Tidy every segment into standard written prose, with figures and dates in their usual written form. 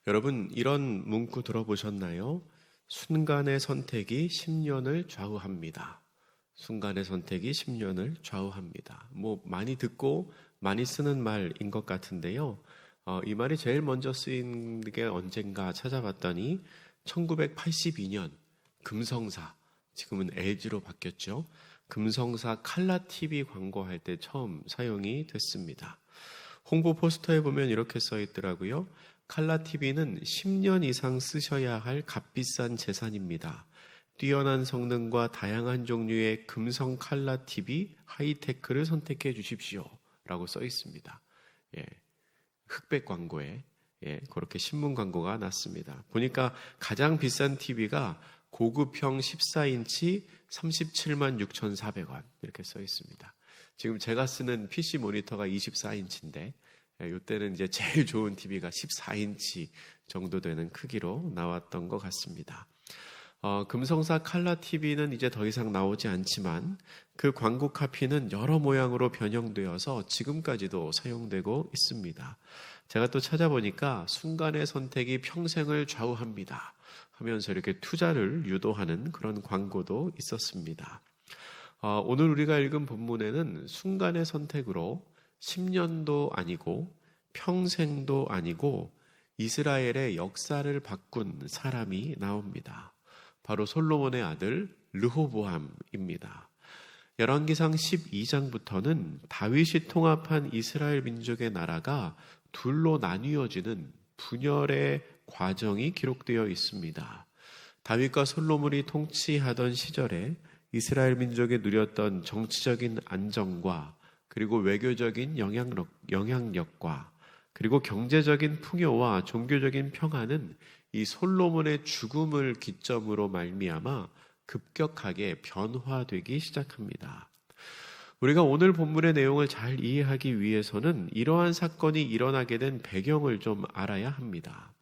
여러분, 이런 문구 들어보셨나요? 순간의 선택이 10년을 좌우합니다. 순간의 선택이 10년을 좌우합니다. 많이 듣고 많이 쓰는 말인 것 같은데요. 이 말이 제일 먼저 쓰인 게 언젠가 찾아봤더니 1982년 금성사, 지금은 LG로 바뀌었죠. 금성사 칼라TV 광고할 때 처음 사용이 됐습니다. 홍보 포스터에 보면 이렇게 써 있더라고요. 칼라TV는 10년 이상 쓰셔야 할 값비싼 재산입니다. 뛰어난 성능과 다양한 종류의 금성 칼라TV 하이테크를 선택해 주십시오. 라고 써 있습니다. 흑백 광고에 그렇게 신문 광고가 났습니다. 보니까 가장 비싼 TV가 고급형 14인치 37만 6,400원 이렇게 써 있습니다. 지금 제가 쓰는 PC 모니터가 24인치인데 이때는 이제 제일 좋은 TV가 14인치 정도 되는 크기로 나왔던 것 같습니다. 금성사 칼라 TV는 이제 더 이상 나오지 않지만 그 광고 카피는 여러 모양으로 변형되어서 지금까지도 사용되고 있습니다. 제가 또 찾아보니까 순간의 선택이 평생을 좌우합니다 하면서 이렇게 투자를 유도하는 그런 광고도 있었습니다. 오늘 우리가 읽은 본문에는 순간의 선택으로 10년도 아니고 평생도 아니고 이스라엘의 역사를 바꾼 사람이 나옵니다. 바로 솔로몬의 아들 르호보암입니다. 열왕기상 12장부터는 다윗이 통합한 이스라엘 민족의 나라가 둘로 나뉘어지는 분열의 과정이 기록되어 있습니다. 다윗과 솔로몬이 통치하던 시절에 이스라엘 민족이 누렸던 정치적인 안정과 그리고 외교적인 영향력과 그리고 경제적인 풍요와 종교적인 평화는 이 솔로몬의 죽음을 기점으로 말미암아 급격하게 변화되기 시작합니다. 우리가 오늘 본문의 내용을 잘 이해하기 위해서는 이러한 사건이 일어나게 된 배경을 좀 알아야 합니다.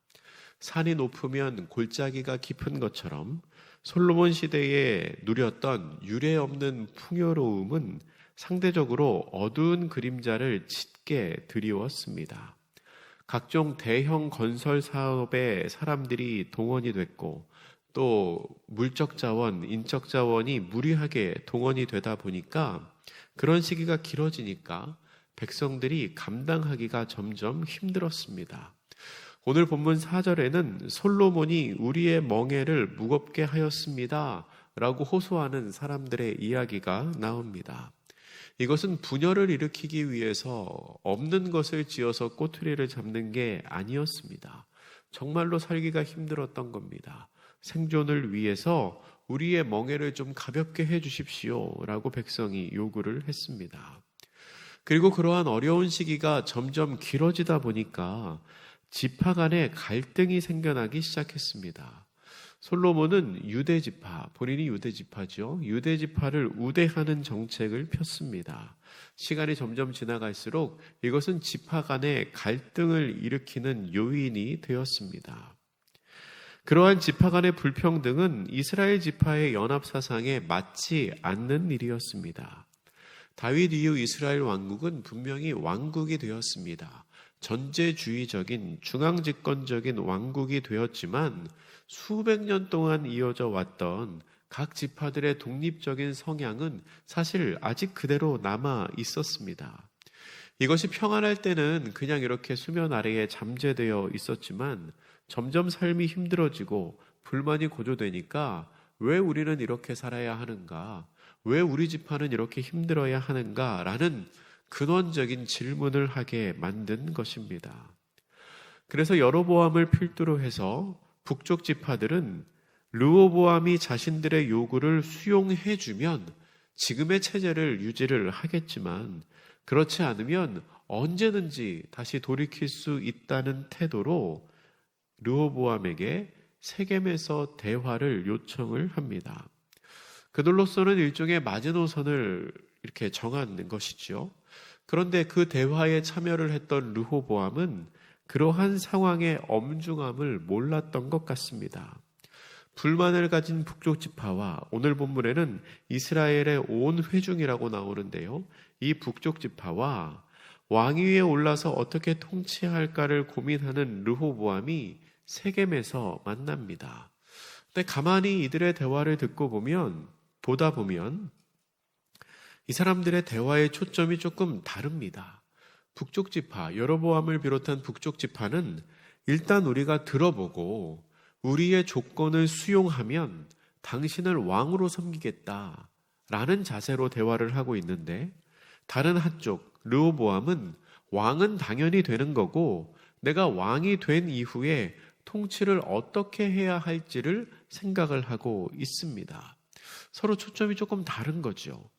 산이 높으면 골짜기가 깊은 것처럼 솔로몬 시대에 누렸던 유례없는 풍요로움은 상대적으로 어두운 그림자를 짙게 드리웠습니다. 각종 대형 건설 사업에 사람들이 동원이 됐고 또 물적 자원, 인적 자원이 무리하게 동원이 되다 보니까 그런 시기가 길어지니까 백성들이 감당하기가 점점 힘들었습니다. 오늘 본문 4절에는 솔로몬이 우리의 멍에를 무겁게 하였습니다 라고 호소하는 사람들의 이야기가 나옵니다. 이것은 분열을 일으키기 위해서 없는 것을 지어서 꼬투리를 잡는 게 아니었습니다. 정말로 살기가 힘들었던 겁니다. 생존을 위해서 우리의 멍에를 좀 가볍게 해 주십시오 라고 백성이 요구를 했습니다. 그리고 그러한 어려운 시기가 점점 길어지다 보니까 지파 간에 갈등이 생겨나기 시작했습니다. 솔로몬은 유대지파, 본인이 유대지파죠. 유대지파를 우대하는 정책을 폈습니다. 시간이 점점 지나갈수록 이것은 지파 간의 갈등을 일으키는 요인이 되었습니다. 그러한 지파 간의 불평등은 이스라엘 지파의 연합 사상에 맞지 않는 일이었습니다. 다윗 이후 이스라엘 왕국은 분명히 왕국이 되었습니다. 전제주의적인 중앙집권적인 왕국이 되었지만 수백 년 동안 이어져 왔던 각 지파들의 독립적인 성향은 사실 아직 그대로 남아 있었습니다. 이것이 평안할 때는 그냥 이렇게 수면 아래에 잠재되어 있었지만 점점 삶이 힘들어지고 불만이 고조되니까 왜 우리는 이렇게 살아야 하는가? 왜 우리 지파는 이렇게 힘들어야 하는가? 라는 근원적인 질문을 하게 만든 것입니다. 그래서 여로보암을 필두로 해서 북쪽 지파들은 르호보암이 자신들의 요구를 수용해주면 지금의 체제를 유지를 하겠지만 그렇지 않으면 언제든지 다시 돌이킬 수 있다는 태도로 르호보암에게 세겜에서 대화를 요청을 합니다. 그들로서는 일종의 마지노선을 이렇게 정하는 것이죠. 그런데 그 대화에 참여를 했던 르호보암은 그러한 상황의 엄중함을 몰랐던 것 같습니다. 불만을 가진 북쪽 지파와 오늘 본문에는 이스라엘의 온 회중이라고 나오는데요. 이 북쪽 지파와 왕위에 올라서 어떻게 통치할까를 고민하는 르호보암이 세겜에서 만납니다. 근데 가만히 이들의 대화를 보다 보면 이 사람들의 대화의 초점이 조금 다릅니다. 북쪽 지파, 여로보암을 비롯한 북쪽 지파는 일단 우리가 들어보고 우리의 조건을 수용하면 당신을 왕으로 섬기겠다라는 자세로 대화를 하고 있는데, 다른 한쪽 르호보암은 왕은 당연히 되는 거고 내가 왕이 된 이후에 통치를 어떻게 해야 할지를 생각을 하고 있습니다. 서로 초점이 조금 다른 거죠.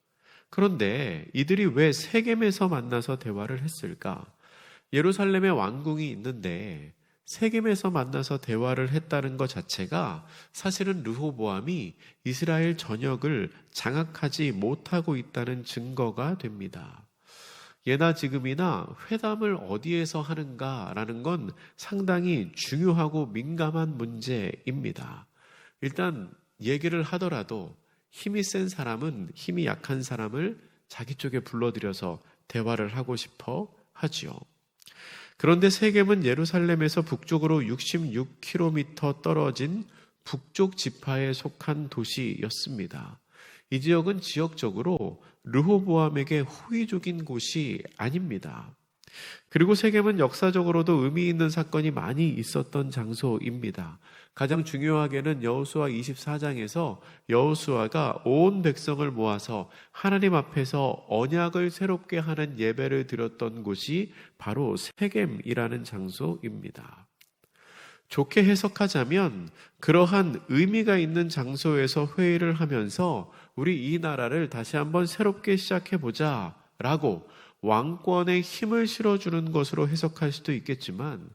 그런데 이들이 왜 세겜에서 만나서 대화를 했을까? 예루살렘에 왕궁이 있는데 세겜에서 만나서 대화를 했다는 것 자체가 사실은 르호보암이 이스라엘 전역을 장악하지 못하고 있다는 증거가 됩니다. 예나 지금이나 회담을 어디에서 하는가라는 건 상당히 중요하고 민감한 문제입니다. 일단 얘기를 하더라도 힘이 센 사람은 힘이 약한 사람을 자기 쪽에 불러들여서 대화를 하고 싶어 하지요. 그런데 세겜은 예루살렘에서 북쪽으로 66km 떨어진 북쪽 지파에 속한 도시였습니다. 이 지역은 지역적으로 르호보암에게 호의적인 곳이 아닙니다. 그리고 세겜은 역사적으로도 의미 있는 사건이 많이 있었던 장소입니다. 가장 중요하게는 여호수아 24장에서 여호수아가 온 백성을 모아서 하나님 앞에서 언약을 새롭게 하는 예배를 드렸던 곳이 바로 세겜이라는 장소입니다. 좋게 해석하자면 그러한 의미가 있는 장소에서 회의를 하면서 우리 이 나라를 다시 한번 새롭게 시작해보자 라고 왕권에 힘을 실어주는 것으로 해석할 수도 있겠지만,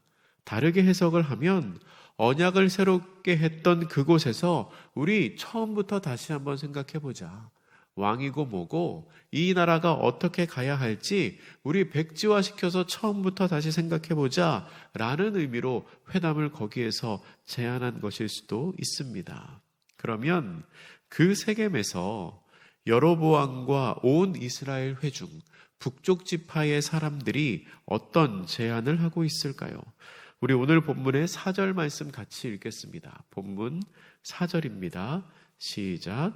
다르게 해석을 하면 언약을 새롭게 했던 그곳에서 우리 처음부터 다시 한번 생각해보자. 왕이고 뭐고 이 나라가 어떻게 가야 할지 우리 백지화시켜서 처음부터 다시 생각해보자 라는 의미로 회담을 거기에서 제안한 것일 수도 있습니다. 그러면 그 세겜에서 여로보암과 온 이스라엘 회중 북쪽 지파의 사람들이 어떤 제안을 하고 있을까요? 우리 오늘 본문의 4절 말씀 같이 읽겠습니다. 본문 4절입니다. 시작.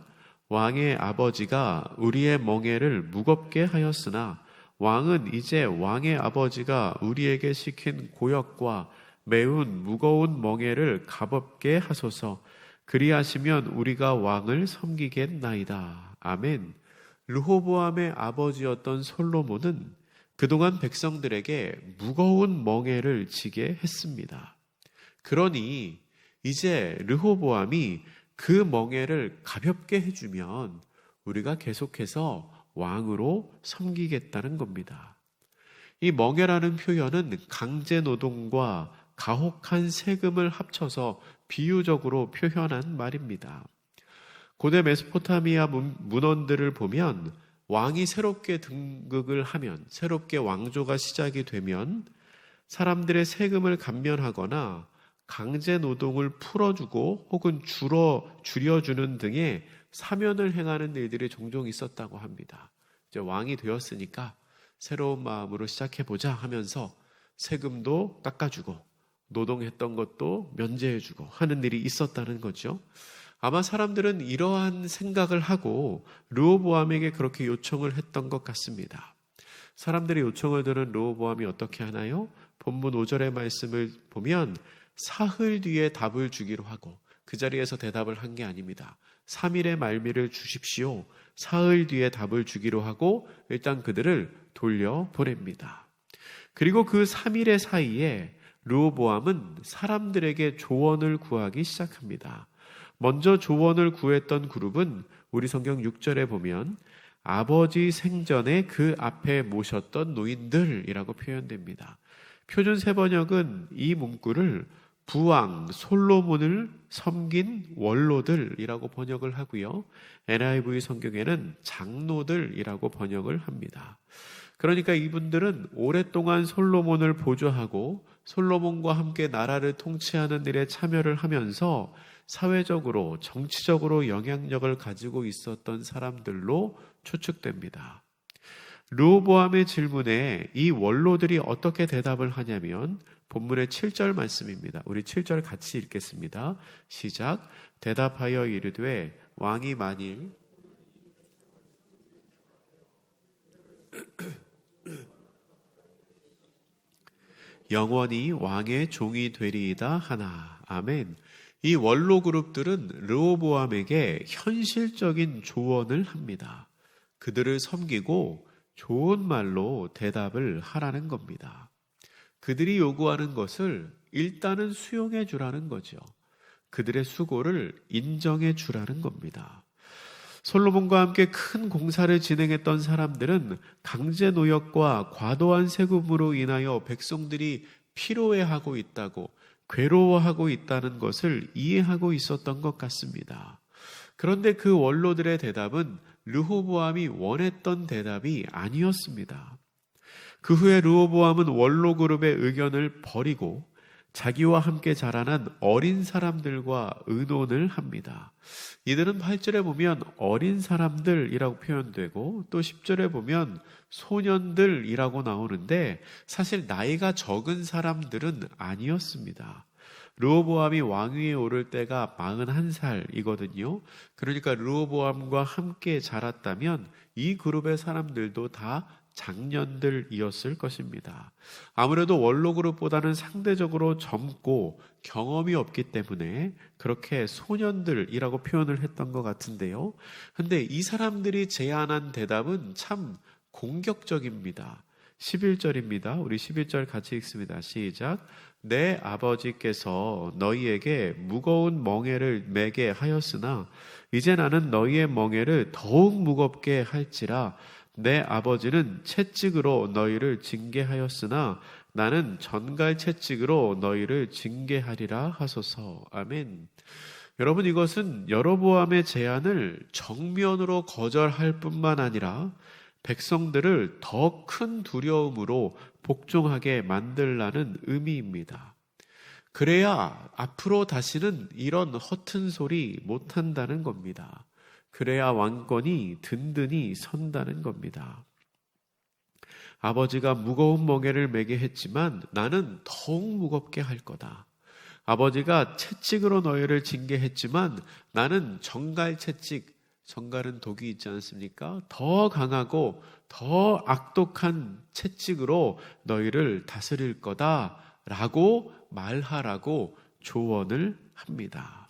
왕의 아버지가 우리의 멍에를 무겁게 하였으나 왕은 이제 왕의 아버지가 우리에게 시킨 고역과 매운 무거운 멍에를 가볍게 하소서. 그리하시면 우리가 왕을 섬기겠나이다. 아멘. 르호보암의 아버지였던 솔로몬은 그동안 백성들에게 무거운 멍에를 지게 했습니다. 그러니 이제 르호보암이 그 멍에를 가볍게 해주면 우리가 계속해서 왕으로 섬기겠다는 겁니다. 이 멍에라는 표현은 강제 노동과 가혹한 세금을 합쳐서 비유적으로 표현한 말입니다. 고대 메소포타미아 문헌들을 보면 왕이 새롭게 등극을 하면, 새롭게 왕조가 시작이 되면 사람들의 세금을 감면하거나 강제 노동을 풀어주고 혹은 줄여주는 등의 사면을 행하는 일들이 종종 있었다고 합니다. 이제 왕이 되었으니까 새로운 마음으로 시작해보자 하면서 세금도 깎아주고 노동했던 것도 면제해주고 하는 일이 있었다는 거죠. 아마 사람들은 이러한 생각을 하고 르호보암에게 그렇게 요청을 했던 것 같습니다. 사람들의 요청을 들은 르호보암이 어떻게 하나요? 본문 5절의 말씀을 보면 사흘 뒤에 답을 주기로 하고, 그 자리에서 대답을 한 게 아닙니다. 3일의 말미를 주십시오. 사흘 뒤에 답을 주기로 하고 일단 그들을 돌려보냅니다. 그리고 그 3일의 사이에 르호보암은 사람들에게 조언을 구하기 시작합니다. 먼저 조언을 구했던 그룹은 우리 성경 6절에 보면 아버지 생전에 그 앞에 모셨던 노인들이라고 표현됩니다. 표준 세번역은 이 문구를 부왕 솔로몬을 섬긴 원로들이라고 번역을 하고요. NIV 성경에는 장로들이라고 번역을 합니다. 그러니까 이분들은 오랫동안 솔로몬을 보조하고 솔로몬과 함께 나라를 통치하는 일에 참여를 하면서 사회적으로, 정치적으로 영향력을 가지고 있었던 사람들로 추측됩니다. 르호보암의 질문에 이 원로들이 어떻게 대답을 하냐면 본문의 7절 말씀입니다. 우리 7절 같이 읽겠습니다. 시작. 대답하여 이르되 왕이 만일 영원히 왕의 종이 되리이다 하나. 아멘. 이 원로 그룹들은 르호보암에게 현실적인 조언을 합니다. 그들을 섬기고 좋은 말로 대답을 하라는 겁니다. 그들이 요구하는 것을 일단은 수용해 주라는 거죠. 그들의 수고를 인정해 주라는 겁니다. 솔로몬과 함께 큰 공사를 진행했던 사람들은 강제 노역과 과도한 세금으로 인하여 백성들이 피로해하고 있다고, 괴로워하고 있다는 것을 이해하고 있었던 것 같습니다. 그런데 그 원로들의 대답은 르호보암이 원했던 대답이 아니었습니다. 그 후에 르호보암은 원로 그룹의 의견을 버리고 자기와 함께 자라난 어린 사람들과 의논을 합니다. 이들은 8절에 보면 어린 사람들이라고 표현되고 또 10절에 보면 소년들이라고 나오는데 사실 나이가 적은 사람들은 아니었습니다. 르호보암이 왕위에 오를 때가 41살이거든요. 그러니까 르호보암과 함께 자랐다면 이 그룹의 사람들도 다 장년들이었을 것입니다. 아무래도 원로 그룹보다는 상대적으로 젊고 경험이 없기 때문에 그렇게 소년들이라고 표현을 했던 것 같은데요. 근데 이 사람들이 제안한 대답은 참 공격적입니다. 11절입니다. 우리 11절 같이 읽습니다. 시작. 내 아버지께서 너희에게 무거운 멍에를 매게 하였으나 이제 나는 너희의 멍에를 더욱 무겁게 할지라. 내 아버지는 채찍으로 너희를 징계하였으나 나는 전갈 채찍으로 너희를 징계하리라 하소서. 아멘. 여러분, 이것은 여로보암의 제안을 정면으로 거절할 뿐만 아니라 백성들을 더 큰 두려움으로 복종하게 만들라는 의미입니다. 그래야 앞으로 다시는 이런 허튼 소리 못한다는 겁니다. 그래야 왕권이 든든히 선다는 겁니다. 아버지가 무거운 멍에를 매게 했지만 나는 더욱 무겁게 할 거다. 아버지가 채찍으로 너희를 징계했지만 나는 정갈 채찍, 정갈은 독이 있지 않습니까? 더 강하고 더 악독한 채찍으로 너희를 다스릴 거다라고 말하라고 조언을 합니다.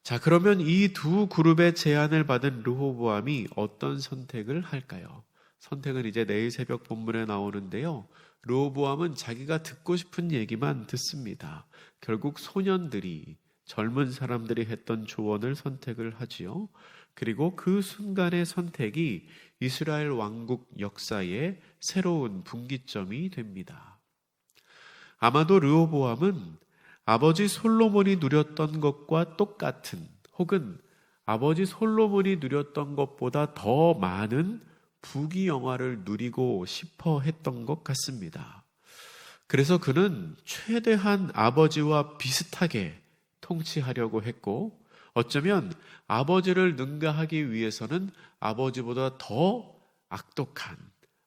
자, 그러면 이 두 그룹의 제안을 받은 르호보암이 어떤 선택을 할까요? 선택은 이제 내일 새벽 본문에 나오는데요. 르호보암은 자기가 듣고 싶은 얘기만 듣습니다. 결국 소년들이, 젊은 사람들이 했던 조언을 선택을 하지요. 그리고 그 순간의 선택이 이스라엘 왕국 역사의 새로운 분기점이 됩니다. 아마도 르호보암은 아버지 솔로몬이 누렸던 것과 똑같은 혹은 아버지 솔로몬이 누렸던 것보다 더 많은 부귀영화를 누리고 싶어 했던 것 같습니다. 그래서 그는 최대한 아버지와 비슷하게 통치하려고 했고 어쩌면 아버지를 능가하기 위해서는 아버지보다 더 악독한,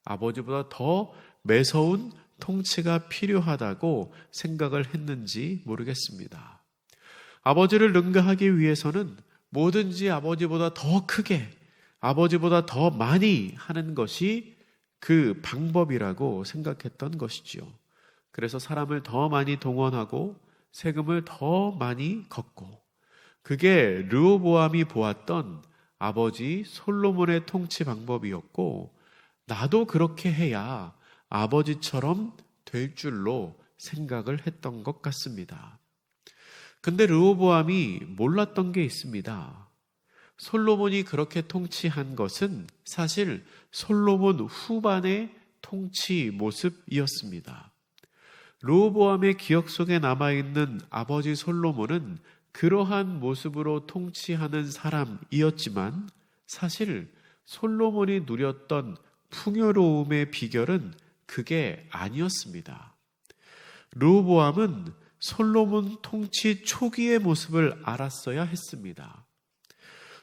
아버지보다 더 매서운 통치가 필요하다고 생각을 했는지 모르겠습니다. 아버지를 능가하기 위해서는 뭐든지 아버지보다 더 크게, 아버지보다 더 많이 하는 것이 그 방법이라고 생각했던 것이지요. 그래서 사람을 더 많이 동원하고 세금을 더 많이 걷고 그게 르호보암이 보았던 아버지 솔로몬의 통치 방법이었고 나도 그렇게 해야 아버지처럼 될 줄로 생각을 했던 것 같습니다. 근데 르호보암이 몰랐던 게 있습니다. 솔로몬이 그렇게 통치한 것은 사실 솔로몬 후반의 통치 모습이었습니다. 르호보암의 기억 속에 남아있는 아버지 솔로몬은 그러한 모습으로 통치하는 사람이었지만 사실 솔로몬이 누렸던 풍요로움의 비결은 그게 아니었습니다. 르호보암은 솔로몬 통치 초기의 모습을 알았어야 했습니다.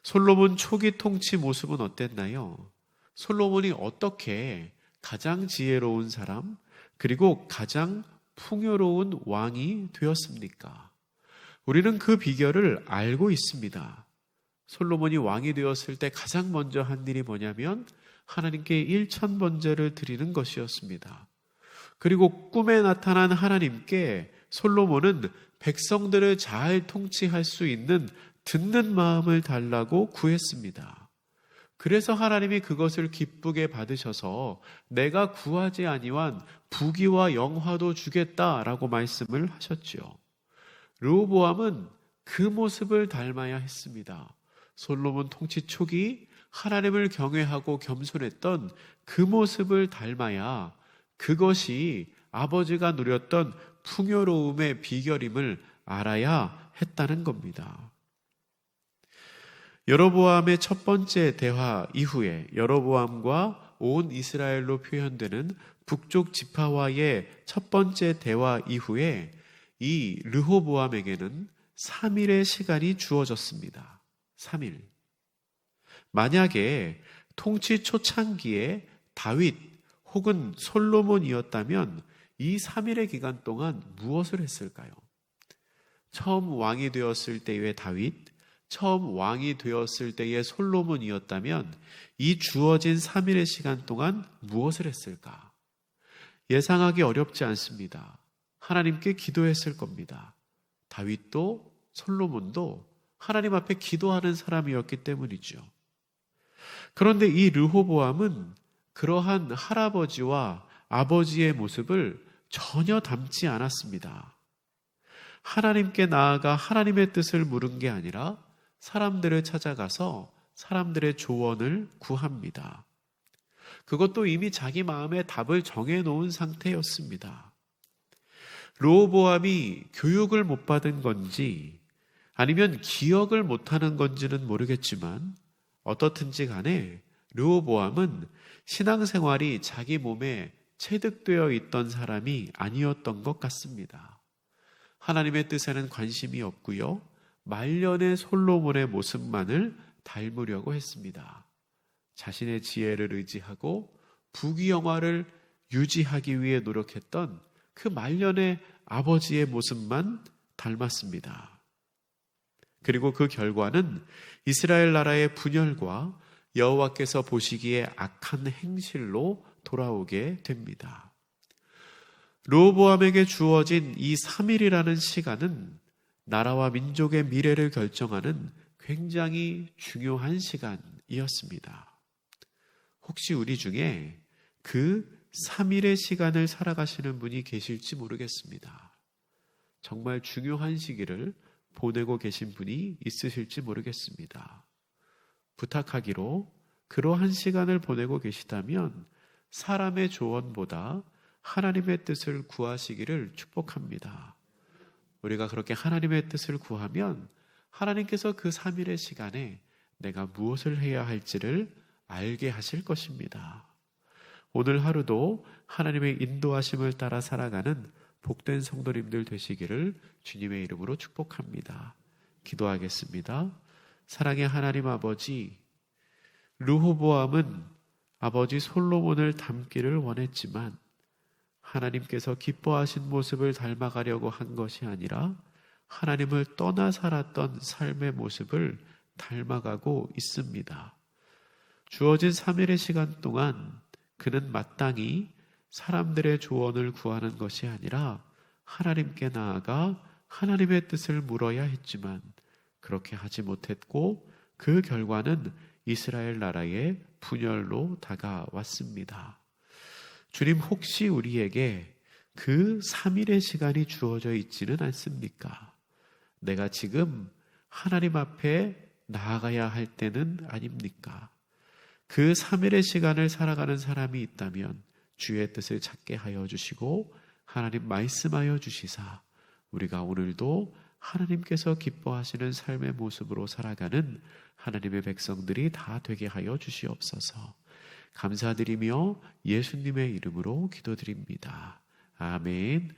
솔로몬 초기 통치 모습은 어땠나요? 솔로몬이 어떻게 가장 지혜로운 사람, 그리고 가장 풍요로운 왕이 되었습니까? 우리는 그 비결을 알고 있습니다. 솔로몬이 왕이 되었을 때 가장 먼저 한 일이 뭐냐면 하나님께 일천번제를 드리는 것이었습니다. 그리고 꿈에 나타난 하나님께 솔로몬은 백성들을 잘 통치할 수 있는 듣는 마음을 달라고 구했습니다. 그래서 하나님이 그것을 기쁘게 받으셔서 내가 구하지 아니한 부귀와 영화도 주겠다라고 말씀을 하셨죠. 르호보암은 그 모습을 닮아야 했습니다. 솔로몬 통치 초기 하나님을 경외하고 겸손했던 그 모습을 닮아야 그것이 아버지가 누렸던 풍요로움의 비결임을 알아야 했다는 겁니다. 여로보암의 첫 번째 대화 이후에 여로보암과 온 이스라엘로 표현되는 북쪽 지파와의 첫 번째 대화 이후에 이 르호보암에게는 3일의 시간이 주어졌습니다. 3일. 만약에 통치 초창기에 다윗 혹은 솔로몬이었다면 이 3일의 기간 동안 무엇을 했을까요? 처음 왕이 되었을 때의 다윗, 처음 왕이 되었을 때의 솔로몬이었다면 이 주어진 3일의 시간 동안 무엇을 했을까? 예상하기 어렵지 않습니다. 하나님께 기도했을 겁니다. 다윗도 솔로몬도 하나님 앞에 기도하는 사람이었기 때문이죠. 그런데 이 르호보암은 그러한 할아버지와 아버지의 모습을 전혀 닮지 않았습니다. 하나님께 나아가 하나님의 뜻을 물은 게 아니라 사람들을 찾아가서 사람들의 조언을 구합니다. 그것도 이미 자기 마음에 답을 정해놓은 상태였습니다. 르호보암이 교육을 못 받은 건지 아니면 기억을 못하는 건지는 모르겠지만 어떻든지 간에 르호보암은 신앙생활이 자기 몸에 체득되어 있던 사람이 아니었던 것 같습니다. 하나님의 뜻에는 관심이 없고요. 말년의 솔로몬의 모습만을 닮으려고 했습니다. 자신의 지혜를 의지하고 부귀영화를 유지하기 위해 노력했던 그 말년의 아버지의 모습만 닮았습니다. 그리고 그 결과는 이스라엘 나라의 분열과 여호와께서 보시기에 악한 행실로 돌아오게 됩니다. 르호보암에게 주어진 이 3일이라는 시간은 나라와 민족의 미래를 결정하는 굉장히 중요한 시간이었습니다. 혹시 우리 중에 그 3일의 시간을 살아가시는 분이 계실지 모르겠습니다. 정말 중요한 시기를 보내고 계신 분이 있으실지 모르겠습니다. 부탁하기로 그러한 시간을 보내고 계시다면 사람의 조언보다 하나님의 뜻을 구하시기를 축복합니다. 우리가 그렇게 하나님의 뜻을 구하면 하나님께서 그 3일의 시간에 내가 무엇을 해야 할지를 알게 하실 것입니다. 오늘 하루도 하나님의 인도하심을 따라 살아가는 복된 성도님들 되시기를 주님의 이름으로 축복합니다. 기도하겠습니다. 사랑의 하나님 아버지, 르호보암은 아버지 솔로몬을 닮기를 원했지만 하나님께서 기뻐하신 모습을 닮아가려고 한 것이 아니라 하나님을 떠나 살았던 삶의 모습을 닮아가고 있습니다. 주어진 3일의 시간 동안 그는 마땅히 사람들의 조언을 구하는 것이 아니라 하나님께 나아가 하나님의 뜻을 물어야 했지만 그렇게 하지 못했고 그 결과는 이스라엘 나라의 분열로 다가왔습니다. 주님, 혹시 우리에게 그 3일의 시간이 주어져 있지는 않습니까? 내가 지금 하나님 앞에 나아가야 할 때는 아닙니까? 그 3일의 시간을 살아가는 사람이 있다면 주의 뜻을 찾게 하여 주시고 하나님 말씀하여 주시사 우리가 오늘도 하나님께서 기뻐하시는 삶의 모습으로 살아가는 하나님의 백성들이 다 되게 하여 주시옵소서. 감사드리며 예수님의 이름으로 기도드립니다. 아멘.